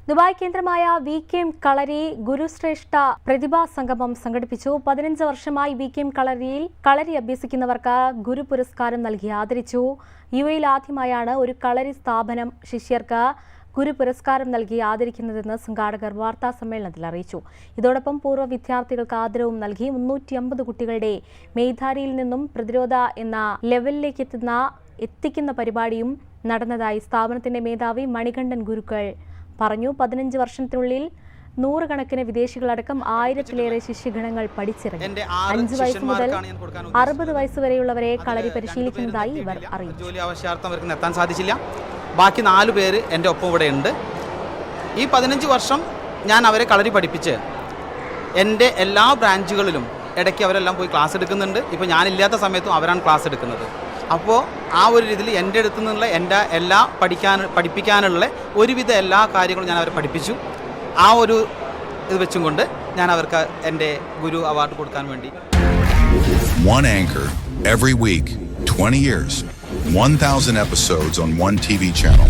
Dubai കേന്ദ്രമായ VKM കളരി ഗുരുശ്രേഷ്ഠ പ്രതിഭാ സംഗമം സംഘടിപ്പിച്ചു. 15 വർഷമായി VKM കളരിയിൽ കളരി അഭ്യസിക്കുന്നവർക്ക് ഗുരു പുരസ്കാരം നൽകി ആദരിച്ചു. UAE-യിൽ ആദ്യമായാണ് ഒരു കളരി സ്ഥാപനം ശിഷ്യർക്ക് ഗുരു പുരസ്കാരം നൽകി ആദരിക്കുന്നതെന്ന് സംഘാടകർ വാർത്താ സമ്മേളനത്തിൽ അറിയിച്ചു. ഇതോടൊപ്പം പൂർവ്വ വിദ്യാർത്ഥികൾക്ക് ആദരവും നൽകി. 350 കുട്ടികളുടെ മെയ്ധാരിയിൽ നിന്നും പ്രതിരോധ എന്ന ലെവലിലേക്ക് എത്തിക്കുന്ന പരിപാടിയും നടന്നതായി സ്ഥാപനത്തിന്റെ മേധാവി മണികണ്ഠൻ ഗുരുക്കൾ പറഞ്ഞു. 15 വർഷത്തിനുള്ളിൽ 100 കണക്കിന് വിദേശികളടക്കം 1000-ലേറെ ശിഷ്യഗണങ്ങൾ പഠിച്ചിറങ്ങി. 5 വയസ്സ് മുതൽ 60 വയസ്സ് വരെയുള്ളവരെ കളരി പരിശീലിക്കുന്നതായി ഇവർ അറിയിച്ചു. ജോലി ആവശ്യാർത്ഥം അവർക്ക് എത്താൻ സാധിച്ചില്ല. ബാക്കി 4 പേര് എൻ്റെ ഒപ്പം ഇവിടെ ഉണ്ട്. ഈ 15 വർഷം ഞാൻ അവരെ കളരി പഠിപ്പിച്ച് എൻ്റെ എല്ലാ ബ്രാഞ്ചുകളിലും ഇടയ്ക്ക് അവരെല്ലാം പോയി ക്ലാസ് എടുക്കുന്നുണ്ട്. ഇപ്പോൾ ഞാനില്ലാത്ത സമയത്തും അവരാണ് ക്ലാസ് എടുക്കുന്നത്. അപ്പോൾ ആ ഒരു രീതിയിൽ എൻ്റെ അടുത്തു നിന്നുള്ള എൻ്റെ എല്ലാ പഠിപ്പിക്കാനുള്ള ഒരുവിധ എല്ലാ കാര്യങ്ങളും ഞാൻ അവരെ പഠിപ്പിച്ചു. ആ ഒരു ഇത് വെച്ചും കൊണ്ട് ഞാൻ അവർക്ക് എൻ്റെ ഗുരു അവാർഡ് കൊടുക്കാൻ വേണ്ടി. One anchor every week, 20 years, 1,000 episodes on one TV channel.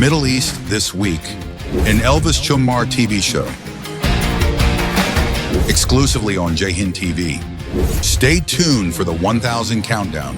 Middle East this week, an Elvis Chumar TV show. Exclusively on Jai Hind TV. Stay tuned for the 1,000 countdown.